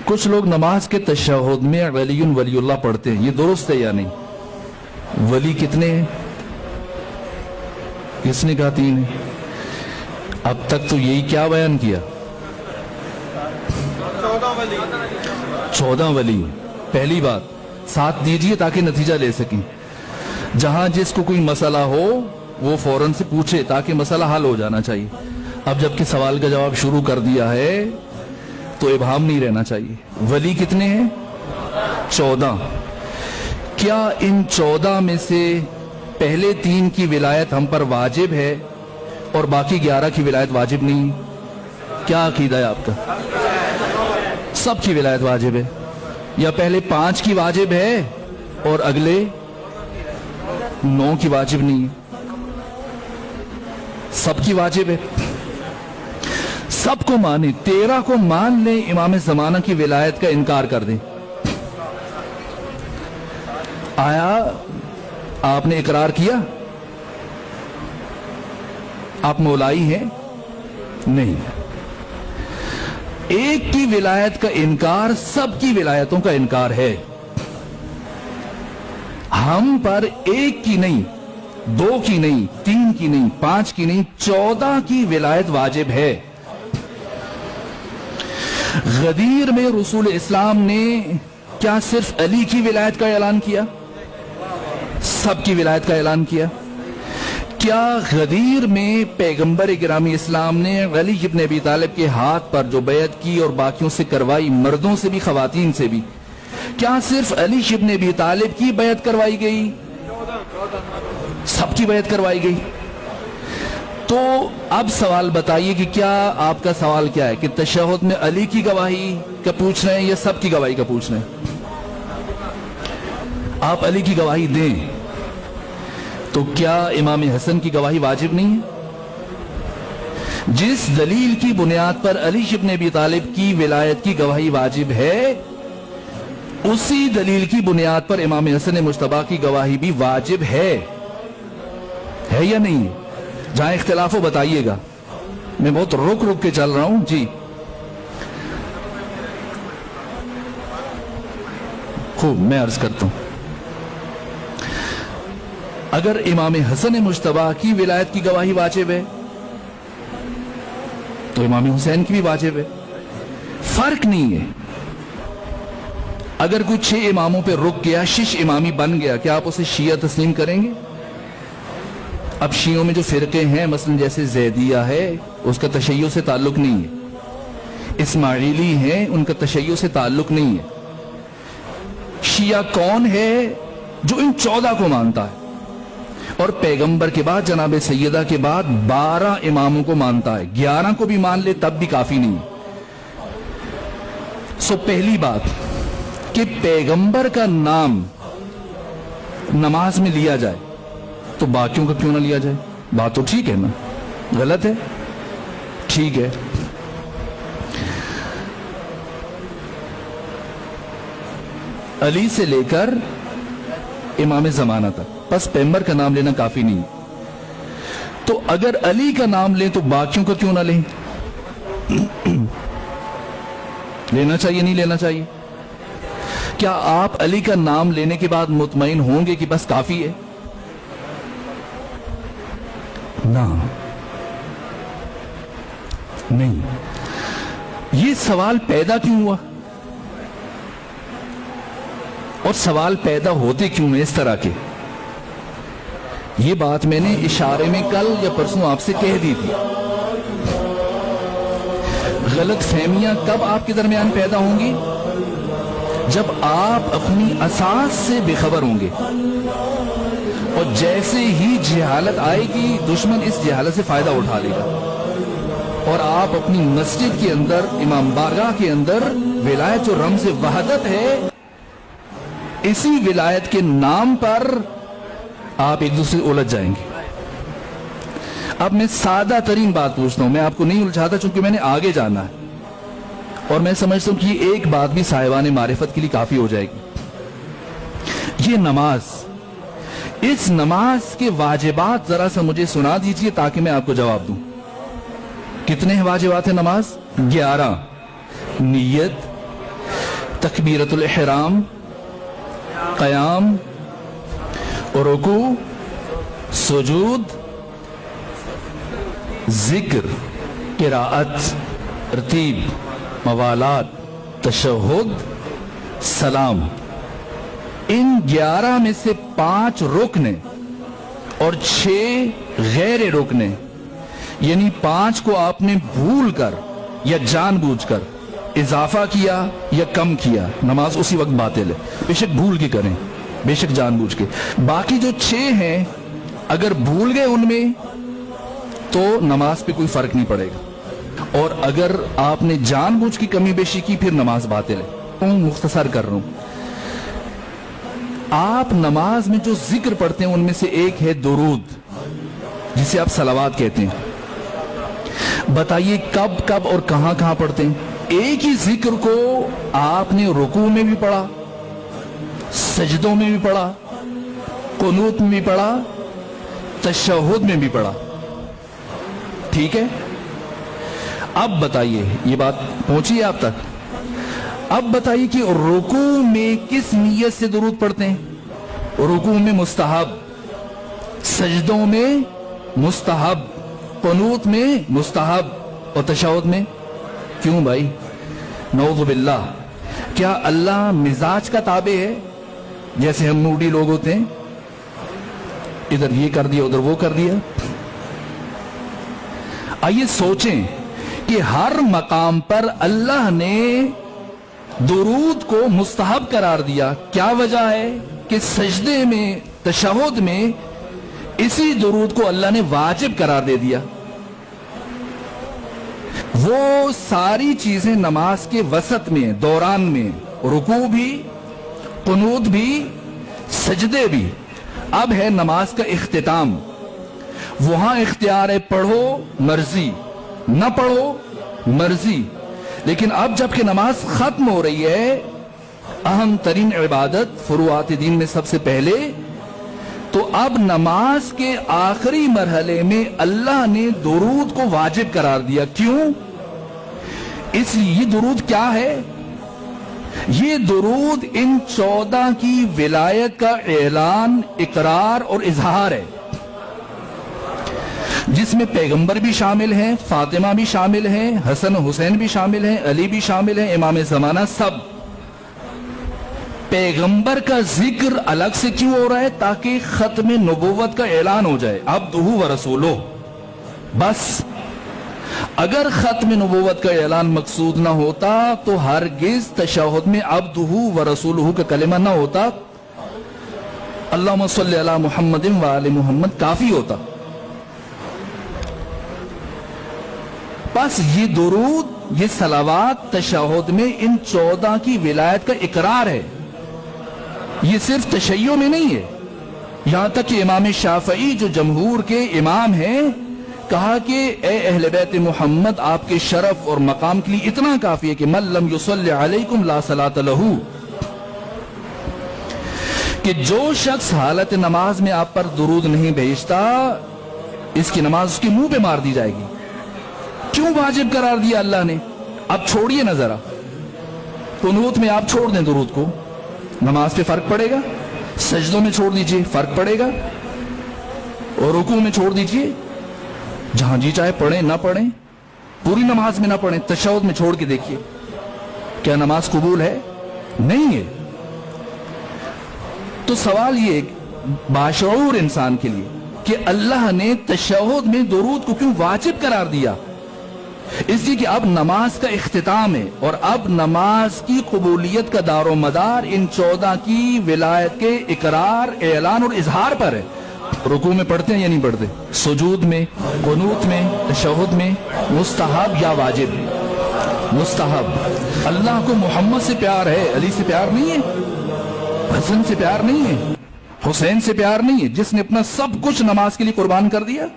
کچھ لوگ نماز کے تشہد میں ولی ولی اللہ پڑھتے ہیں، یہ درست ہے یا نہیں؟ ولی کتنے ہیں؟ کس نے کہا 3 ہیں؟ اب تک تو یہی کیا بیان کیا؟ 14 ولی۔ پہلی بات ساتھ دیجئے تاکہ نتیجہ لے سکیں۔ جہاں جس کو کوئی مسئلہ ہو وہ فوراً سے پوچھے تاکہ مسئلہ حل ہو جانا چاہیے۔ اب جب کہ سوال کا جواب شروع کر دیا ہے تو ابہام نہیں رہنا چاہیے۔ ولی کتنے ہیں؟ 14۔ کیا ان 14 میں سے پہلے 3 کی ولایت ہم پر واجب ہے اور باقی 11 کی ولایت واجب نہیں؟ کیا عقیدہ ہے آپ کا؟ سب کی ولایت واجب ہے، یا پہلے 5 کی واجب ہے اور اگلے 9 کی واجب نہیں ہے؟ سب کی واجب ہے، سب کو مانے۔ 13 کو مان لیں، امام زمانہ کی ولایت کا انکار کر دیں۔ آیا آپ نے اقرار کیا؟ آپ مولائی ہیں؟ نہیں۔ ایک کی ولایت کا انکار سب کی ولایتوں کا انکار ہے۔ ہم پر 1 کی نہیں، 2 کی نہیں، 3 کی نہیں، 5 کی نہیں، 14 کی ولایت واجب ہے۔ غدیر میں رسول اسلام نے کیا صرف علی کی ولایت کا اعلان کیا؟ سب کی ولایت کا اعلان کیا۔ کیا غدیر میں پیغمبر گرامی اسلام نے علی ابن ابی طالب کے ہاتھ پر جو بیعت کی اور باقیوں سے کروائی، مردوں سے بھی خواتین سے بھی، کیا صرف علی ابن ابی طالب کی بیعت کروائی گئی؟ سب کی بیعت کروائی گئی۔ تو اب سوال بتائیے کہ کیا آپ کا سوال کیا ہے کہ تشہد میں علی کی گواہی کا پوچھ رہے ہیں یا سب کی گواہی کا پوچھ رہے ہیں؟ آپ علی کی گواہی دیں تو کیا امام حسن کی گواہی واجب نہیں ہے؟ جس دلیل کی بنیاد پر علی ابن ابی طالب کی ولایت کی گواہی واجب ہے، اسی دلیل کی بنیاد پر امام حسن مجتبی کی گواہی بھی واجب ہے یا نہیں؟ جہاں اختلاف ہو بتائیے گا، میں بہت رک رک کے چل رہا ہوں۔ جی خوب، میں عرض کرتا ہوں، اگر امام حسن مجتبی کی ولایت کی گواہی واجب ہے تو امام حسین کی بھی واجب ہے، فرق نہیں ہے۔ اگر کوئی 6 اماموں پہ رک گیا، 6 امامی بن گیا، کیا آپ اسے شیعہ تسلیم کریں گے؟ اب شیعوں میں جو فرقے ہیں، مثلا جیسے زیدیہ ہے، اس کا تشیع سے تعلق نہیں ہے۔ اسماعیلی ہیں، ان کا تشیع سے تعلق نہیں ہے۔ شیعہ کون ہے؟ جو ان 14 کو مانتا ہے اور پیغمبر کے بعد جناب سیدہ کے بعد 12 اماموں کو مانتا ہے۔ 11 کو بھی مان لے تب بھی کافی نہیں۔ سو پہلی بات کہ پیغمبر کا نام نماز میں لیا جائے تو باقیوں کا کیوں نہ لیا جائے؟ بات تو ٹھیک ہے نا؟ غلط ہے؟ ٹھیک ہے۔ علی سے لے کر امام زمانہ تک بس پیغمبر کا نام لینا کافی نہیں۔ تو اگر علی کا نام لیں تو باقیوں کا کیوں نہ لیں؟ لینا چاہیے نہیں لینا چاہیے؟ کیا آپ علی کا نام لینے کے بعد مطمئن ہوں گے کہ بس کافی ہے؟ نہ، نہیں۔ یہ سوال پیدا کیوں ہوا اور سوال پیدا ہوتے کیوں ہیں اس طرح کے؟ یہ بات میں نے اشارے میں کل یا پرسوں آپ سے کہہ دی تھی۔ غلط فہمیاں کب آپ کے درمیان پیدا ہوں گی؟ جب آپ اپنی اساس سے بے خبر ہوں گے، اور جیسے ہی جہالت آئے گی دشمن اس جہالت سے فائدہ اٹھا لے گا، اور آپ اپنی مسجد کے اندر، امام بارگاہ کے اندر ولایت جو رمز وحدت ہے، اسی ولایت کے نام پر آپ ایک دوسرے الجھ جائیں گے۔ اب میں سادہ ترین بات پوچھتا ہوں، میں آپ کو نہیں الجھاتا چونکہ میں نے آگے جانا ہے، اور میں سمجھتا ہوں کہ یہ ایک بات بھی صاحبان معرفت کے لیے کافی ہو جائے گی۔ یہ نماز، اس نماز کے واجبات ذرا سا مجھے سنا دیجئے تاکہ میں آپ کو جواب دوں۔ کتنے واجبات ہیں نماز؟ 11۔ نیت، तकबीरतुल इहराम, क़याम, रुकू, सुजूद, जिक्र, किराअत, तरतीब, मवालात, तशहुद, सलाम। इन 11 में से 5 रुकने और 6 गैर रुकने, यानी 5 को आपने भूल कर या जानबूझकर इजाफा किया या कम किया, नमाज उसी वक्त बातिल है, बेशक भूल के करें, बेशक जानबूझ के। बाकी जो 6 हैं अगर भूल गए उनमें तो नमाज पे कोई फर्क नहीं पड़ेगा, और अगर आपने जानबूझ की कमी बेशी की फिर नमाज बातिल है। मुख्तसर कर रहा हूं, आप नमाज में जो जिक्र पढ़ते हैं उनमें से एक है दुरूद, जिसे आप सलावात कहते हैं। बताइए कब कब और कहां कहां पढ़ते हैं? एक ही जिक्र को आपने रुकू में भी पढ़ा, सजदों में भी पढ़ा, कुनूत में भी पढ़ा, तशहुद में भी पढ़ा, ठीक है? अब बताइए, ये बात पहुंची आप तक? अब बताइए कि रुकू में किस नियत से दुरूद पढ़ते हैं? रुकू में मुस्तहब, सजदों में मुस्तहब, कुनूत में मुस्तहब, और तशहुद में क्यों भाई? नऊज़ु बिल्लाह, क्या अल्लाह मिजाज का ताबे है जैसे हम मूडी लोग होते हैं, इधर ये कर दिया उधर वो कर दिया? आइए सोचें कि हर मकाम पर अल्लाह ने दुरूद को मुस्तहब करार दिया, क्या वजह है कि सजदे में, तशहुद में इसी दुरूद को अल्लाह ने वाजिब करार दे दिया। वो सारी चीजें नमाज के वसत में, दौरान में, रुकू भी, कुनूत भी, सजदे भी। अब है नमाज का इख्तिताम, वहां इख्तियार है पढ़ो मर्जी, न पढ़ो मर्जी। लेकिन अब जबकि नमाज खत्म हो रही है, अहम तरीन इबादत फुरुआत दीन में सबसे पहले, तो अब नमाज के आखिरी मरहले में अल्लाह ने दुरूद को वाजिब करार दिया। क्यों? इसलिए ये दुरूद क्या है? ये दुरूद इन 14 की विलायत का ऐलान, इकरार और इजहार है, जिसमें पैगंबर भी शामिल हैं, फातिमा भी शामिल हैं, हसन हुसैन भी शामिल हैं, अली भी शामिल हैं, इमाम ज़माना सब। पैगंबर का जिक्र अलग से क्यों हो रहा है? ताकि खत्म नबुव्वत का ऐलान हो जाए, अब्दुहु व रसूलुहु। बस अगर खत्म नबुव्वत का ऐलान मकसूद ना होता तो हरगिज तशहुद में अब्दुहु व रसूलुहु का कलिमा ना होता, अल्लाहुम्मा सल्ली अला मुहम्मदिन व आले मुहम्मद काफी होता। बस ये दुरूद, ये सलावात तशहुद में इन 14 की विलायत का इकरार है। ये सिर्फ तशय्यो में नहीं है, यहां तक कि इमाम शाफई जो जमहूर के इमाम हैं, कहा कि ए अहले बैत मोहम्मद, आपके शरफ और मकाम के लिए इतना काफी है कि मन लम युसल्ली अलैकुम ला सलात लहू, कि जो शख्स हालत नमाज में आप पर दुरूद नहीं भेजता, इसकी नमाज उसके मुंह पे मार दी जाएगी। क्यों वाजिब करार दिया अल्लाह ने? अब छोड़िए ना जरा, कुनूत में आप छोड़ दें दुरूद को, नमाज पे फर्क पड़ेगा। सजदों में छोड़ दीजिए, फर्क पड़ेगा। और रुकू में छोड़ दीजिए, जहां जी चाहे पढ़ें ना पढ़ें, पूरी नमाज में ना पढ़ें, तशहुद में छोड़ के देखिए, क्या नमाज कबूल है? नहीं है। तो सवाल ये बाशऊर इंसान के लिए कि अल्लाह ने तशहुद में दुरूद को क्यों वाजिब करार दिया? इसलिए कि अब नमाज का इख्तिताम है और अब नमाज की कबूलियत का दारो मदार इन 14 की विलायत के इकरार, ऐलान और इजहार पर है। रुकू में पढ़ते हैं या नहीं पढ़ते? सुजूद में, कुनूत में, तशहुद में, मुस्तहब या वाजिब? मुस्तहब। अल्लाह को मोहम्मद से प्यार है, अली से प्यार नहीं है, हसन से प्यार नहीं है, हुसैन से प्यार नहीं है, जिसने अपना सब कुछ नमाज के लिए कुर्बान कर दिया।